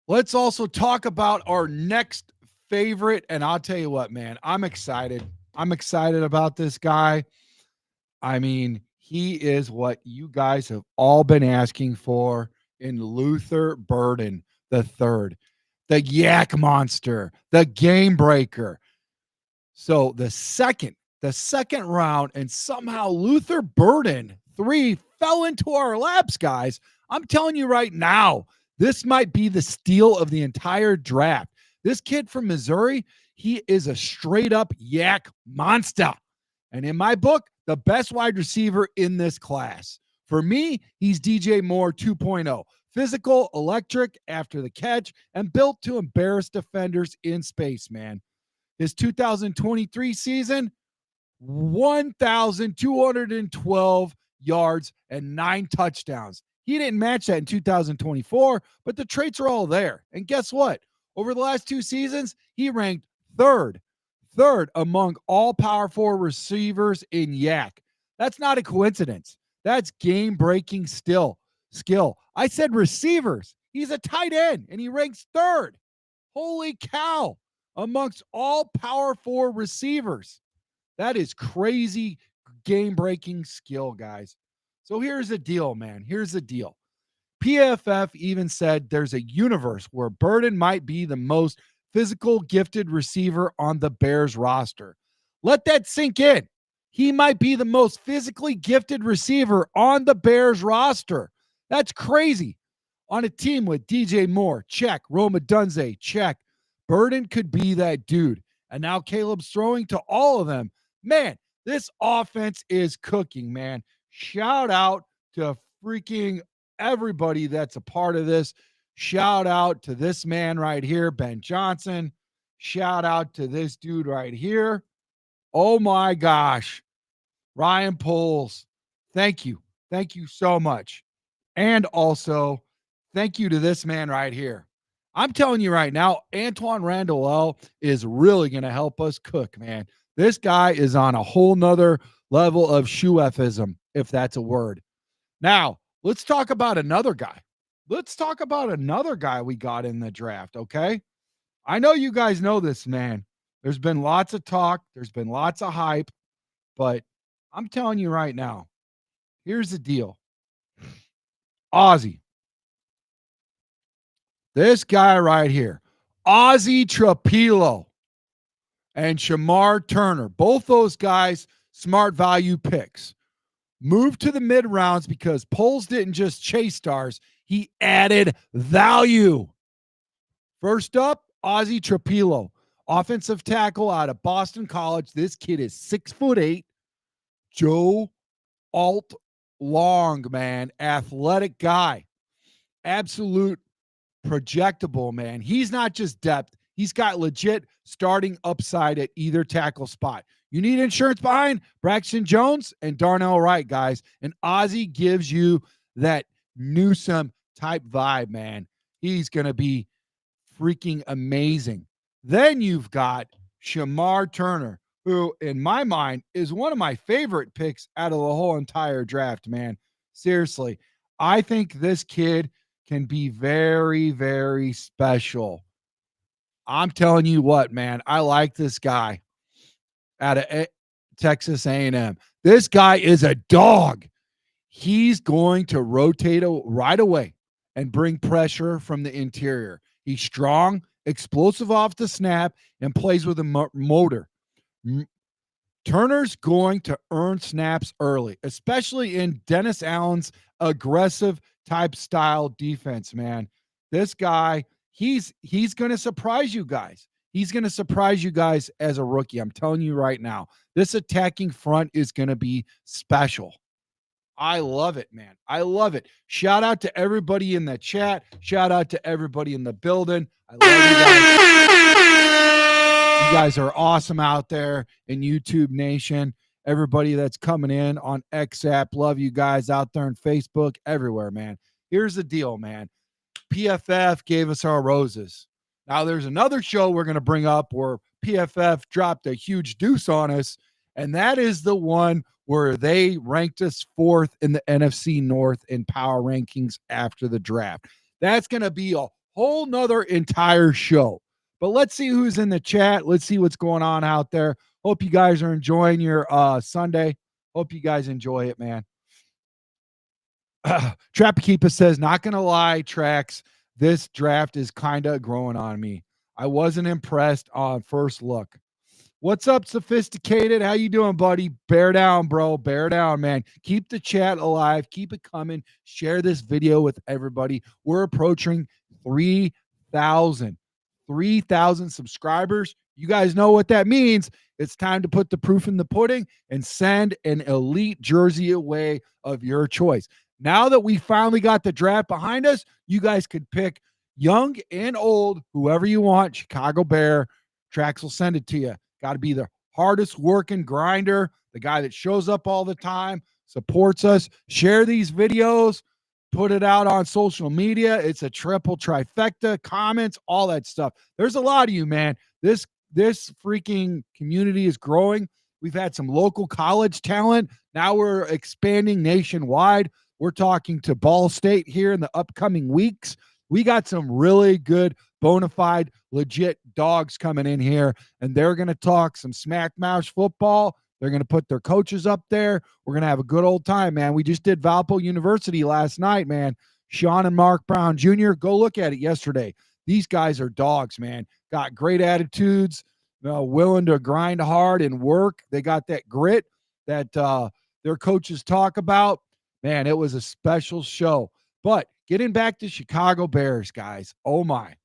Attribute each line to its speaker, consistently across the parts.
Speaker 1: Let's also talk about our next favorite. And I'll tell you what, man, I'm excited. I'm excited about this guy. I mean, he is what you guys have all been asking for in Luther Burden the third, the yak monster, the game breaker. So the second round, and somehow Luther Burden 3 fell into our laps, guys. I'm telling you right now, this might be the steal of the entire draft. This kid from Missouri, he is a straight up yak monster. And in my book, the best wide receiver in this class. For me, he's DJ Moore 2.0. Physical, electric after the catch, and built to embarrass defenders in space, man. His 2023 season, 1,212 yards and 9 touchdowns. He didn't match that in 2024, but the traits are all there. And guess what? Over the last 2 seasons, he ranked third among all Power 4 receivers in Yak. That's not a coincidence. That's game-breaking skill. I said receivers. He's a tight end, and he ranks third. Holy cow. Amongst all Power 4 receivers. That is crazy game-breaking skill, guys. So here's the deal, man. Here's the deal. PFF even said there's a universe where Burden might be the most physical gifted receiver on the Bears roster. Let that sink in. He might be the most physically gifted receiver on the Bears roster. That's crazy. On a team with DJ Moore, check. Rome Odunze, check. Burden could be that dude. And now Caleb's throwing to all of them. Man, this offense is cooking, man. Shout out to freaking everybody that's a part of this. Shout out to this man right here, Ben Johnson. Shout out to this dude right here. Oh my gosh. Ryan Poles. Thank you. Thank you so much. And also, thank you to this man right here. I'm telling you right now, Antoine Randall is really going to help us cook, man. This guy is on a whole nother level of shoe-effism, if that's a word. Now, let's talk about another guy. Let's talk about another guy we got in the draft, okay? I know you guys know this man. There's been lots of talk, there's been lots of hype, but I'm telling you right now, here's the deal. Ozzy. This guy right here, Ozzy Trapilo and Shemar Turner, both those guys, smart value picks. Moved to the mid rounds because Poles didn't just chase stars, he added value. First up, Ozzy Trapilo, offensive tackle out of Boston College. This kid is 6'8", Joe Alt Long, man, athletic guy, absolute projectable, man. He's not just depth. He's got legit starting upside at either tackle spot. You need insurance behind Braxton Jones and Darnell Wright, guys. And Ozzy gives you that Newsome type vibe, man. He's going to be freaking amazing. Then you've got Shemar Turner, who, in my mind, is one of my favorite picks out of the whole entire draft, man. Seriously, I think this kid can be very, very special. I'm telling you what, man, I like this guy out of Texas A&M. This guy is a dog. He's going to rotate right away and bring pressure from the interior. He's strong, explosive off the snap, and plays with a motor. Turner's going to earn snaps early, especially in Dennis Allen's aggressive type style defense, man. This guy, he's going to surprise you guys. He's going to surprise you guys as a rookie. I'm telling you right now. This attacking front is going to be special. I love it, man. I love it. Shout out to everybody in the chat. Shout out to everybody in the building. I love you guys. You guys are awesome out there in YouTube Nation. Everybody that's coming in on XApp, love you guys out there on Facebook, everywhere, man. Here's the deal, man. PFF gave us our roses. Now, there's another show we're going to bring up where PFF dropped a huge deuce on us, and that is the one where they ranked us fourth in the NFC North in power rankings after the draft. That's going to be a whole nother entire show. But let's see who's in the chat. Let's see what's going on out there. Hope you guys are enjoying your Sunday. Hope you guys enjoy it, man. Trapakeepa says, not going to lie, Trax, this draft is kind of growing on me. I wasn't impressed on first look. What's up, Sophisticated? How you doing, buddy? Bear down, bro. Bear down, man. Keep the chat alive. Keep it coming. Share this video with everybody. We're approaching 3,000. 3,000 subscribers. You guys know what that means. It's time to put the proof in the pudding and send an elite jersey away of your choice. Now that we finally got the draft behind us, you guys could pick young and old, whoever you want. Chicago Bear. Trax will send it to you. Got to be the hardest working grinder, the guy that shows up all the time, supports us. Share these videos, put it out on social media. It's a triple trifecta, comments, all that stuff. There's a lot of you, man. This freaking community is growing. We've had some local college talent. Now we're expanding nationwide. We're talking to Ball State here in the upcoming weeks. We got some really good, bona fide, legit dogs coming in here, and they're going to talk some smack mouth football. They're going to put their coaches up there. We're going to have a good old time, man. We just did Valpo University last night, man. Sean and Mark Brown Jr., go look at it yesterday. These guys are dogs, man. Got great attitudes, willing to grind hard and work. They got that grit that their coaches talk about. Man, it was a special show. But getting back to Chicago Bears, guys, oh my.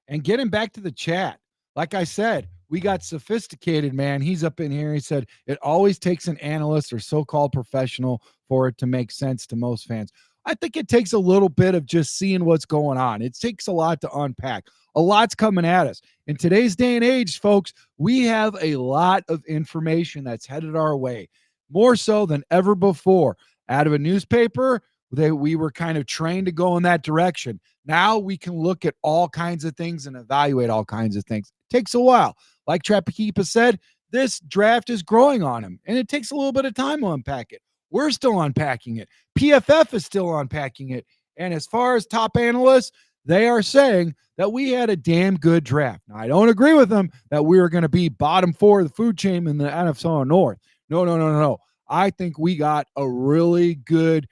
Speaker 1: And getting back to the chat, like I said, we got Sophisticated, man. He's up in here. He said, it always takes an analyst or so-called professional for it to make sense to most fans. I think it takes a little bit of just seeing what's going on. It takes a lot to unpack. A lot's coming at us. In today's day and age, folks, we have a lot of information that's headed our way, more so than ever before. Out of a newspaper, we were kind of trained to go in that direction. Now we can look at all kinds of things and evaluate all kinds of things. It takes a while. Like Trapakeepa said, this draft is growing on him, and it takes a little bit of time to unpack it. We're still unpacking it. PFF is still unpacking it. And as far as top analysts, they are saying that we had a damn good draft. Now, I don't agree with them that we were going to be bottom 4 of the food chain in the NFC North. No. I think we got a really good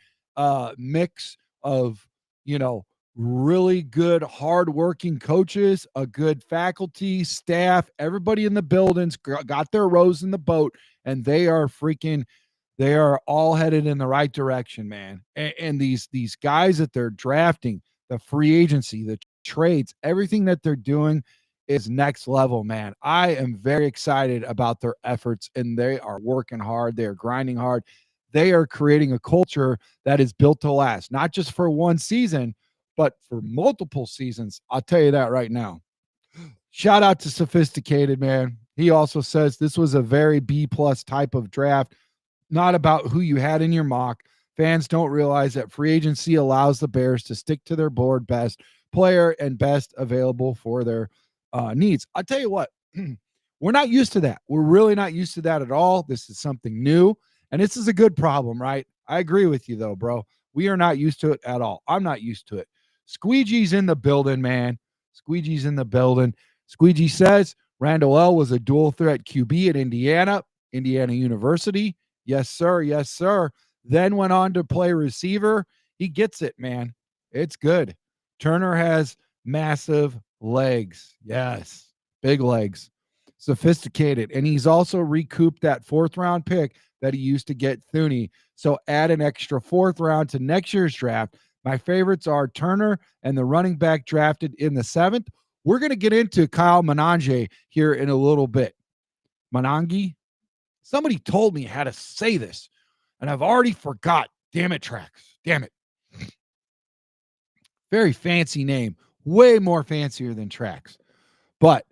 Speaker 1: mix of, really good, hardworking coaches, a good faculty, staff, everybody in the buildings got their rows in the boat, and they are all headed in the right direction, man. And these guys that they're drafting, the free agency, the trades, everything that they're doing is next level, man. I am very excited about their efforts, and they are working hard. They are grinding hard. They are creating a culture that is built to last, not just for one season, but for multiple seasons. I'll tell you that right now. Shout out to Sophisticated, man. He also says this was a very B+ type of draft, not about who you had in your mock. Fans don't realize that free agency allows the Bears to stick to their board best player and best available for their needs. I'll tell you what, we're not used to that. We're really not used to that at all. This is something new, and this is a good problem, right? I agree with you, though, bro. We are not used to it at all. I'm not used to it. Squeegee's in the building, man. Squeegee's in the building. Squeegee says Randall L. was a dual threat QB at Indiana University. Yes, sir. Yes, sir. Then went on to play receiver. He gets it, man. It's good. Turner has massive legs. Yes, big legs. Sophisticated. And he's also recouped that 4th-round pick that he used to get Thuney. So add an extra 4th round to next year's draft. My favorites are Turner and the running back drafted in the 7th. We're going to get into Kyle Monangai here in a little bit. Monangai? Somebody told me how to say this, and I've already forgot. Damn it, Trax. Damn it. Very fancy name. Way more fancier than Trax. But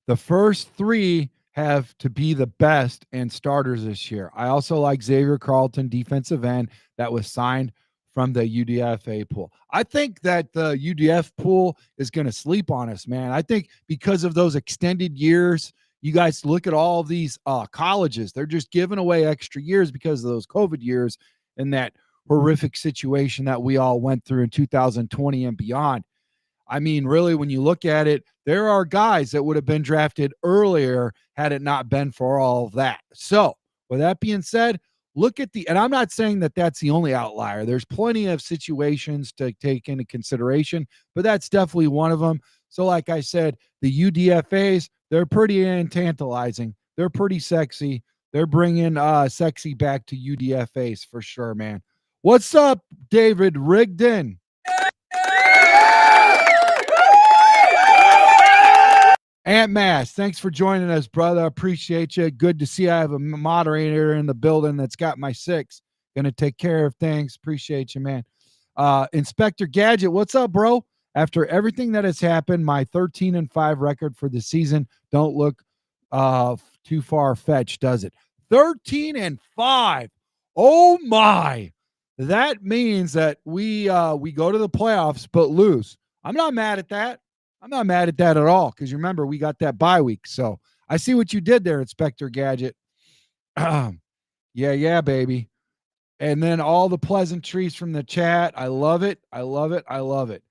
Speaker 1: the first 3 have to be the best and starters this year. I also like Xavier Carlton, defensive end, that was signed from the UDFA pool. I think that the UDF pool is going to sleep on us, man. I think because of those extended years, you guys look at all of these colleges, they're just giving away extra years because of those COVID years and that horrific situation that we all went through in 2020 and beyond. I mean, really, when you look at it, there are guys that would have been drafted earlier had it not been for all of that. So, with that being said, look at and I'm not saying that that's the only outlier. There's plenty of situations to take into consideration, but that's definitely one of them. So, like I said, the UDFAs, they're pretty tantalizing. They're pretty sexy. They're bringing sexy back to UDFAs for sure, man. What's up, David Rigdon? Ant Mass, thanks for joining us, brother. Appreciate you. Good to see I have a moderator in the building that's got my 6. Gonna take care of things. Appreciate you, man. Inspector Gadget, what's up, bro? After everything that has happened, my 13-5 record for the season don't look too far-fetched, does it? 13-5. Oh my. That means that we go to the playoffs but lose. I'm not mad at that. I'm not mad at that at all because you remember we got that bye week. So I see what you did there, Inspector Gadget. Yeah, baby. And then all the pleasantries from the chat. I love it. I love it. I love it.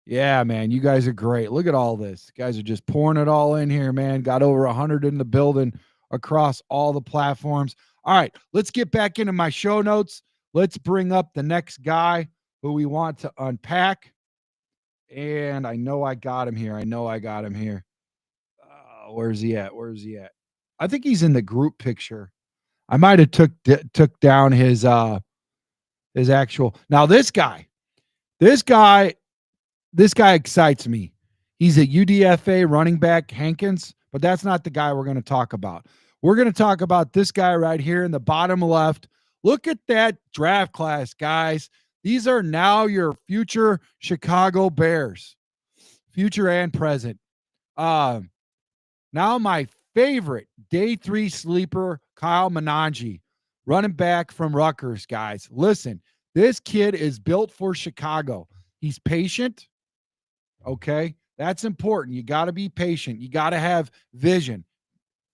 Speaker 1: Yeah, man, you guys are great. Look at all this. You guys are just pouring it all in here, man. Got over 100 in the building across all the platforms. All right, let's get back into my show notes. Let's bring up the next guy who we want to unpack. And I know I got him here. Where's he at? I think he's in the group picture. I might have took down his actual. Now this guy excites me. He's a UDFA running back, Hankins, but that's not the guy we're going to talk about. We're going to talk about this guy right here in the bottom left. Look at that draft class, guys. These are now your future Chicago Bears, future and present. Now my favorite day 3 sleeper, Kyle Monangai, running back from Rutgers, guys. Listen, this kid is built for Chicago. He's patient. Okay, that's important. You got to be patient. You got to have vision.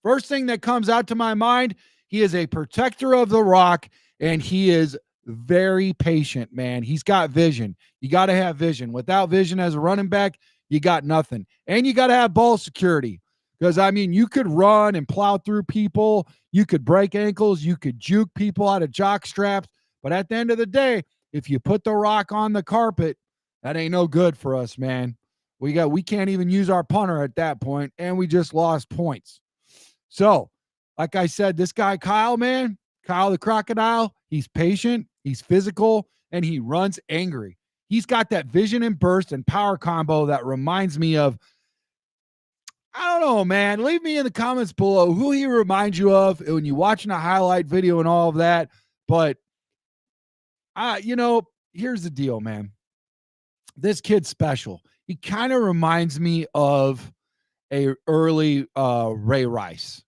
Speaker 1: First thing that comes out to my mind, he is a protector of the rock, and he is very patient, man. He's got vision. You got to have vision. Without vision as a running back, you got nothing. And you got to have ball security because, I mean, you could run and plow through people. You could break ankles. You could juke people out of jock straps. But at the end of the day, if you put the rock on the carpet, that ain't no good for us, man. We can't even use our punter at that point, and we just lost points. So, like I said, this guy, Kyle, man, Kyle the Crocodile, he's patient, he's physical, and he runs angry. He's got that vision and burst and power combo that reminds me of, I don't know, man. Leave me in the comments below who he reminds you of when you're watching a highlight video and all of that. But, here's the deal, man. This kid's special. He kind of reminds me of a early Ray Rice,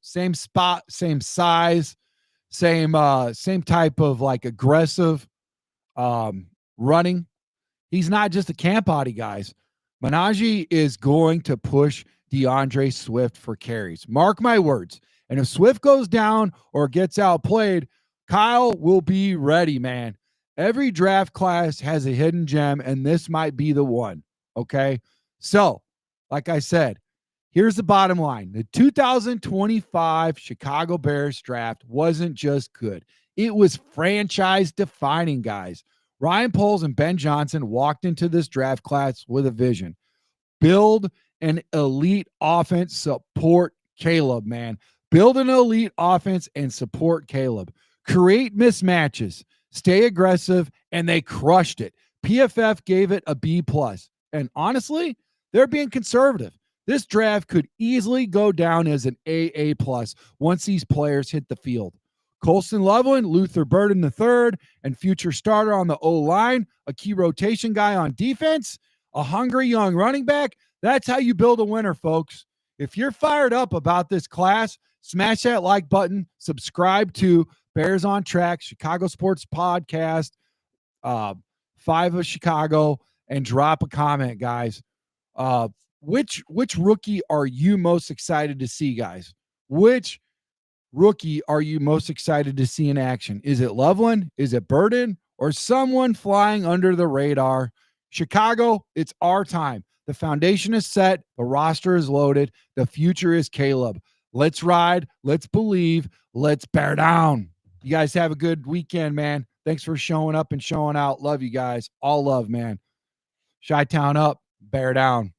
Speaker 1: same spot, same size, same type of like aggressive running. He's not just a camp body, guys. Monangai is going to push DeAndre Swift for carries. Mark my words. And if Swift goes down or gets outplayed, Kyle will be ready, man. Every draft class has a hidden gem, and this might be the one. Okay. So, like I said, here's the bottom line. The 2025 Chicago Bears draft wasn't just good. It was franchise defining, guys. Ryan Poles and Ben Johnson walked into this draft class with a vision. Build an elite offense, support Caleb, man. Build an elite offense and support Caleb. Create mismatches. Stay aggressive, and they crushed it. PFF gave it a B+. And honestly, they're being conservative. This draft could easily go down as an AA+ once these players hit the field. Colston Loveland, Luther Burden III, and future starter on the O-line, a key rotation guy on defense, a hungry young running back. That's how you build a winner, folks. If you're fired up about this class, smash that like button, subscribe to Bears on Track, Chicago Sports Podcast, 5 of Chicago, and drop a comment, guys. Which rookie are you most excited to see, guys? Which rookie are you most excited to see in action? Is it Loveland? Is it Burden? Or someone flying under the radar? Chicago, it's our time. The foundation is set. The roster is loaded. The future is Caleb. Let's ride. Let's believe. Let's bear down. You guys have a good weekend, man. Thanks for showing up and showing out. Love you guys. All love, man. Chi-Town up. Bear down.